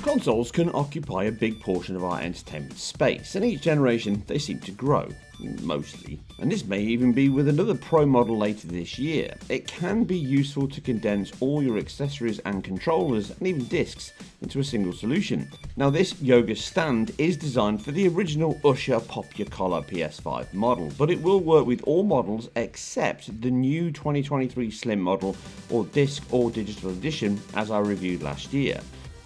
Consoles can occupy a big portion of our entertainment space, and each generation they seem to grow, mostly. And this may even be with another Pro model later this year. It can be useful to condense all your accessories and controllers and even discs into a single solution. Now this Yoges stand is designed for the original Usher Pop Your Collar PS5 model, but it will work with all models except the new 2023 Slim model or disc or digital edition as I reviewed last year.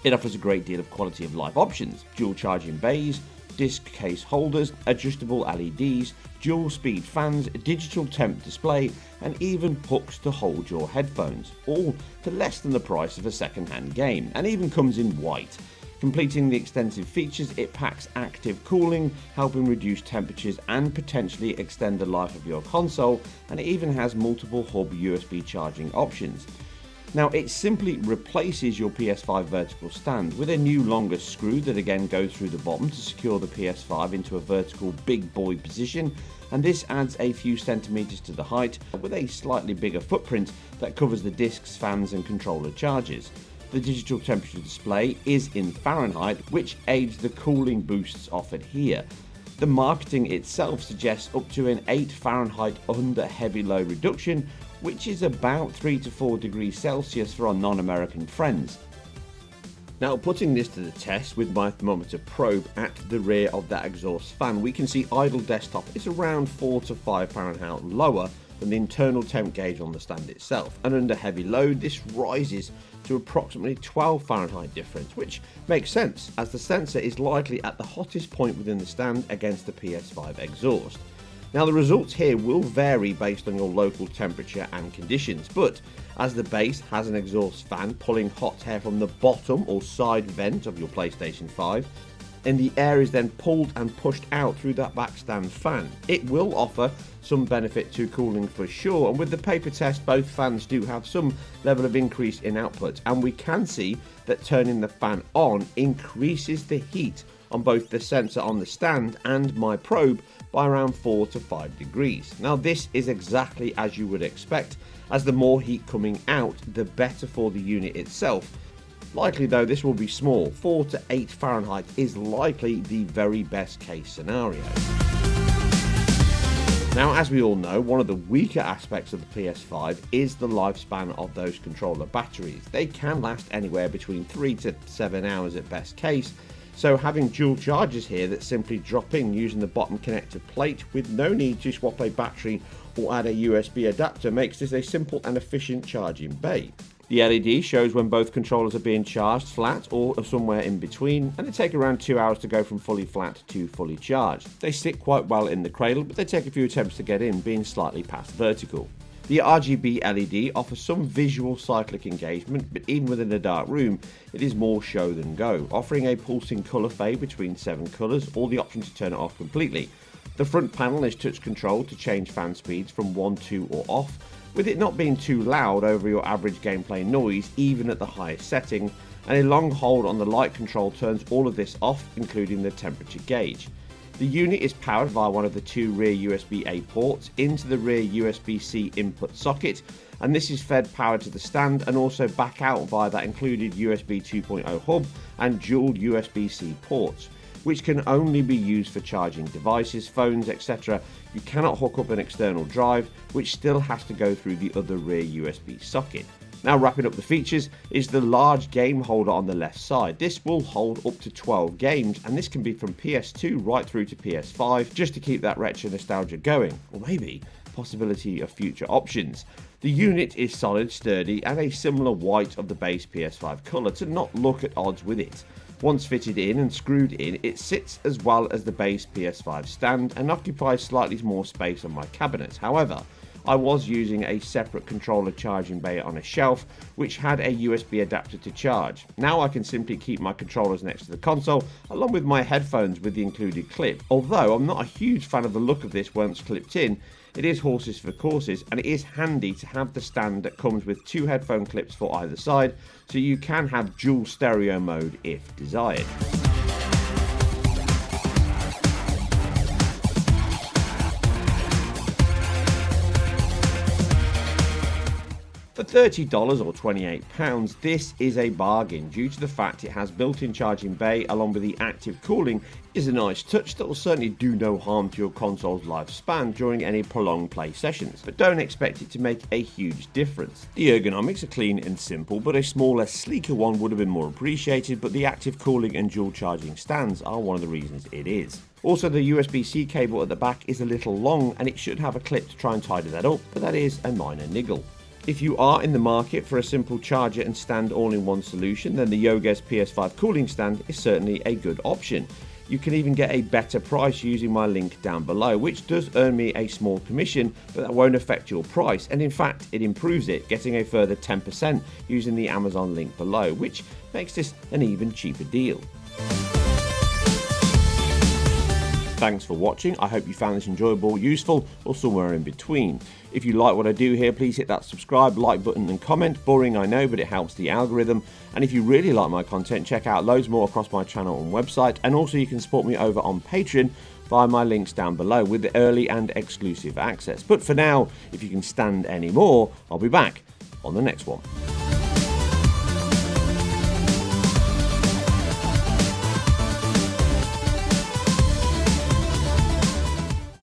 It offers a great deal of quality of life options, dual charging bays, disc case holders, adjustable LEDs, dual speed fans, digital temp display, and even hooks to hold your headphones, all for less than the price of a second-hand game, and even comes in white. Completing the extensive features, it packs active cooling, helping reduce temperatures and potentially extend the life of your console, and it even has multiple hub USB charging options. Now it simply replaces your PS5 vertical stand with a new longer screw that again goes through the bottom to secure the PS5 into a vertical big boy position, and this adds a few centimeters to the height with a slightly bigger footprint that covers the discs, fans and controller charges. The digital temperature display is in Fahrenheit, which aids the cooling boosts offered here. The marketing itself suggests up to an 8 Fahrenheit under heavy load reduction, which is about 3 to 4 degrees Celsius for our non-American friends. Now putting this to the test with my thermometer probe at the rear of that exhaust fan, we can see idle desktop is around 4 to 5 Fahrenheit lower than the internal temp gauge on the stand itself, and under heavy load this rises to approximately 12 Fahrenheit difference, which makes sense as the sensor is likely at the hottest point within the stand against the PS5 exhaust. Now the results here will vary based on your local temperature and conditions, but as the base has an exhaust fan pulling hot air from the bottom or side vent of your PlayStation 5, and the air is then pulled and pushed out through that backstand fan, it will offer some benefit to cooling for sure, and with the paper test both fans do have some level of increase in output, and we can see that turning the fan on increases the heat on both the sensor on the stand and my probe by around 4 to 5 degrees. Now this is exactly as you would expect, as the more heat coming out the better for the unit itself. Likely though this will be small, 4 to 8 Fahrenheit is likely the very best case scenario. Now as we all know, one of the weaker aspects of the PS5 is the lifespan of those controller batteries. They can last anywhere between 3 to 7 hours at best case, so having dual chargers here that simply drop in using the bottom connector plate with no need to swap a battery or add a USB adapter makes this a simple and efficient charging bay. The LED shows when both controllers are being charged flat or somewhere in between, and they take around 2 hours to go from fully flat to fully charged. They sit quite well in the cradle, but they take a few attempts to get in, being slightly past vertical. The RGB LED offers some visual cyclic engagement, but even within a dark room, it is more show than go, offering a pulsing colour fade between 7 colours or the option to turn it off completely. The front panel is touch control to change fan speeds from 1, 2 or off, with it not being too loud over your average gameplay noise even at the highest setting, and a long hold on the light control turns all of this off, including the temperature gauge. The unit is powered via one of the 2 rear USB-A ports into the rear USB-C input socket, and this is fed power to the stand and also back out via that included USB 2.0 hub and dual USB-C ports, which can only be used for charging devices, phones, etc. You cannot hook up an external drive, which still has to go through the other rear USB socket. Now wrapping up the features is the large game holder on the left side. This will hold up to 12 games, and this can be from PS2 right through to PS5 just to keep that retro nostalgia going, or maybe possibility of future options. The unit is solid, sturdy and a similar white of the base PS5 colour to not look at odds with it. Once fitted in and screwed in, it sits as well as the base PS5 stand and occupies slightly more space on my cabinet. However, I was using a separate controller charging bay on a shelf which had a USB adapter to charge. Now I can simply keep my controllers next to the console along with my headphones with the included clip. Although I'm not a huge fan of the look of this once clipped in, it is horses for courses, and it is handy to have the stand that comes with 2 headphone clips for either side, so you can have dual stereo mode if desired. For $30 or £28, this is a bargain due to the fact it has built-in charging bay along with the active cooling is a nice touch that will certainly do no harm to your console's lifespan during any prolonged play sessions, but don't expect it to make a huge difference. The ergonomics are clean and simple, but a smaller, sleeker one would have been more appreciated, but the active cooling and dual charging stands are one of the reasons it is. Also, the USB-C cable at the back is a little long and it should have a clip to try and tidy that up, but that is a minor niggle. If you are in the market for a simple charger and stand all-in-one solution, then the Yoges PS5 cooling stand is certainly a good option. You can even get a better price using my link down below, which does earn me a small commission, but that won't affect your price, and in fact it improves it, getting a further 10% using the Amazon link below, which makes this an even cheaper deal. Thanks for watching. I hope you found this enjoyable, useful, or somewhere in between. If you like what I do here, please hit that subscribe, like button and comment. Boring, I know, but it helps the algorithm. And if you really like my content, check out loads more across my channel and website. And also you can support me over on Patreon via my links down below with the early and exclusive access. But for now, if you can stand any more, I'll be back on the next one.